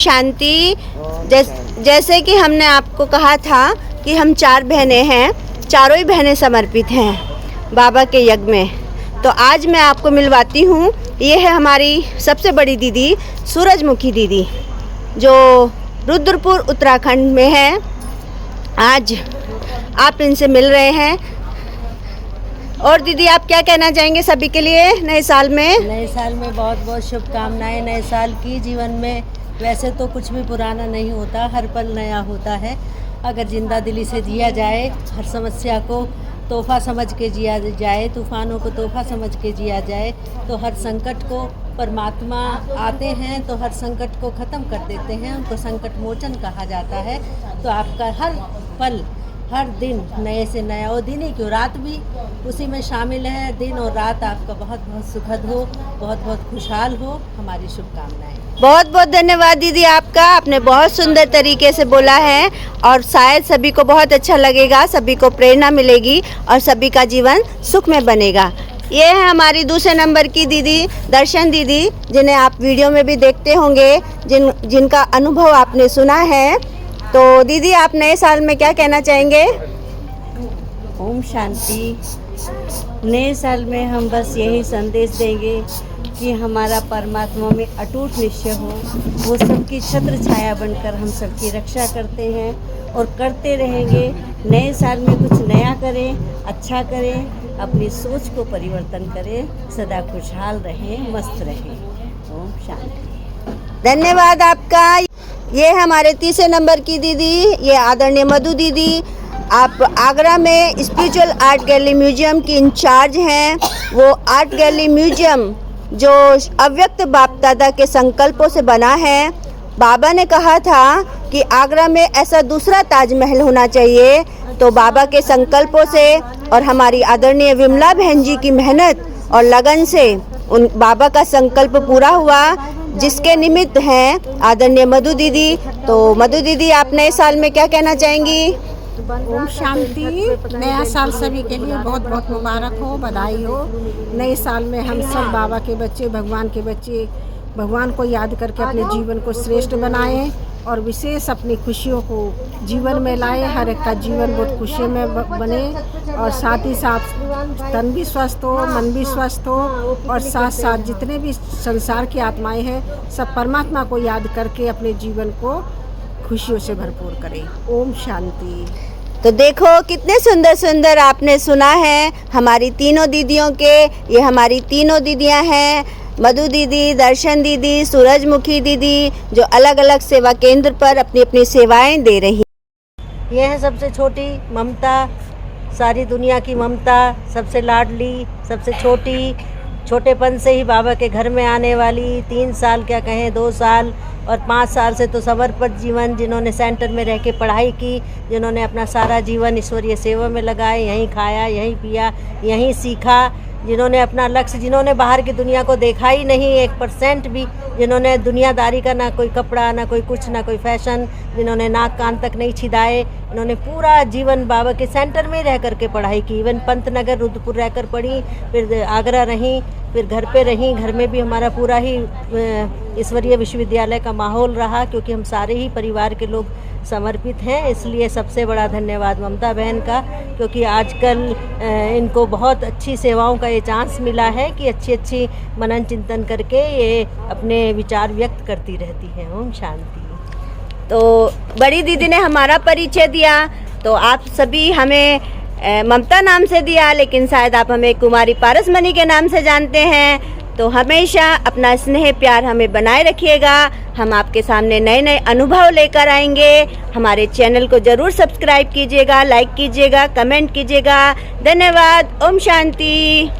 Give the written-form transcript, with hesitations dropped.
शांति। जैसे कि हमने आपको कहा था कि हम 4 बहनें हैं, चारों ही बहनें समर्पित हैं बाबा के यज्ञ में। तो आज मैं आपको मिलवाती हूँ, ये है हमारी सबसे बड़ी दीदी सूरजमुखी दीदी, जो रुद्रपुर उत्तराखंड में है। आज आप इनसे मिल रहे हैं। और दीदी, आप क्या कहना चाहेंगे सभी के लिए नए साल में? नए साल में बहुत बहुत शुभकामनाएं। नए साल की जीवन में वैसे तो कुछ भी पुराना नहीं होता, हर पल नया होता है। अगर जिंदा दिली से जिया जाए, हर समस्या को तोहफा समझ के जिया जाए, तूफानों को तोहफा समझ के जिया जाए, तो हर संकट को परमात्मा आते हैं तो हर संकट को ख़त्म कर देते हैं। उनको संकट मोचन कहा जाता है। तो आपका हर पल, हर दिन नए से नया, और दिन ही क्यों, रात भी उसी में शामिल है। दिन और रात आपका बहुत बहुत सुखद हो, बहुत बहुत खुशहाल हो। हमारी शुभकामनाएं। बहुत बहुत धन्यवाद दीदी आपका। आपने बहुत सुंदर तरीके से बोला है और शायद सभी को बहुत अच्छा लगेगा, सभी को प्रेरणा मिलेगी और सभी का जीवन सुख में बनेगा। ये है हमारी दूसरे नंबर की दीदी दर्शन दीदी, जिन्हें आप वीडियो में भी देखते होंगे, जिनका अनुभव आपने सुना है। तो दीदी, आप नए साल में क्या कहना चाहेंगे? ओम शांति। नए साल में हम बस यही संदेश देंगे कि हमारा परमात्मा में अटूट निश्चय हो। वो सबकी छत्र छाया बनकर हम सबकी रक्षा करते हैं और करते रहेंगे। नए साल में कुछ नया करें, अच्छा करें, अपनी सोच को परिवर्तन करें, सदा खुशहाल रहें, मस्त रहें। ओम शांति। धन्यवाद आपका। ये हमारे तीसरे नंबर की दीदी, ये आदरणीय मधु दीदी। आप आगरा में स्पिरिचुअल आर्ट गैलरी म्यूजियम की इंचार्ज हैं। वो आर्ट गैलरी म्यूजियम जो अव्यक्त बाप दादा के संकल्पों से बना है। बाबा ने कहा था कि आगरा में ऐसा दूसरा ताजमहल होना चाहिए। तो बाबा के संकल्पों से और हमारी आदरणीय विमला बहन जी की मेहनत और लगन से उन बाबा का संकल्प पूरा हुआ, जिसके निमित्त हैं आदरणीय मधु दीदी। तो मधु दीदी, आप नए साल में क्या कहना चाहेंगी? ओम शांति। नया साल सभी के लिए बहुत बहुत मुबारक हो, बधाई हो। नए साल में हम सब बाबा के बच्चे, भगवान के बच्चे, भगवान को याद करके अपने जीवन को श्रेष्ठ बनाएं और विशेष अपनी खुशियों को जीवन में लाएं। हर एक का जीवन बहुत खुशी में बने और साथ ही साथ तन भी स्वस्थ हो, मन भी स्वस्थ हो, और साथ साथ जितने भी संसार की आत्माएं हैं, सब परमात्मा को याद करके अपने जीवन को खुशियों से भरपूर करें। ओम शांति। तो देखो कितने सुंदर सुंदर आपने सुना है हमारी तीनों दीदियों के। ये हमारी तीनों दीदियां हैं, मधु दीदी, दर्शन दीदी, सूरजमुखी दीदी, जो अलग अलग सेवा केंद्र पर अपनी अपनी सेवाएं दे रही। यह है सबसे छोटी ममता, सारी दुनिया की ममता, सबसे लाडली, सबसे छोटी, छोटेपन से ही बाबा के घर में आने वाली। 3 साल क्या कहें, 2 साल और 5 साल से तो समर्पित जीवन, जिन्होंने सेंटर में रह के पढ़ाई की, जिन्होंने अपना सारा जीवन ईश्वरीय सेवा में लगाया, यहीं खाया, यहीं पिया, यहीं सीखा, जिन्होंने अपना लक्ष्य, जिन्होंने बाहर की दुनिया को देखा ही नहीं 1% भी, जिन्होंने दुनियादारी का ना कोई कपड़ा, ना कोई कुछ, ना कोई फैशन, जिन्होंने नाक कान तक नहीं छिदाए, इन्होंने पूरा जीवन बाबा के सेंटर में रह करके पढ़ाई की। इवन पंतनगर रुद्रपुर रहकर पढ़ी, फिर आगरा रहीं, फिर घर पे रहीं। घर में भी हमारा पूरा ही ईश्वरीय विश्वविद्यालय का माहौल रहा, क्योंकि हम सारे ही परिवार के लोग समर्पित हैं। इसलिए सबसे बड़ा धन्यवाद ममता बहन का, क्योंकि आजकल इनको बहुत अच्छी सेवाओं का ये चांस मिला है कि अच्छी अच्छी मनन चिंतन करके ये अपने विचार व्यक्त करती रहती हैं। ओम शांति। तो बड़ी दीदी ने हमारा परिचय दिया, तो आप सभी हमें ममता नाम से दिया, लेकिन शायद आप हमें कुमारी पारसमणि के नाम से जानते हैं। तो हमेशा अपना स्नेह प्यार हमें बनाए रखिएगा। हम आपके सामने नए नए अनुभव लेकर आएंगे। हमारे चैनल को जरूर सब्सक्राइब कीजिएगा, लाइक कीजिएगा, कमेंट कीजिएगा। धन्यवाद। ओम शांति।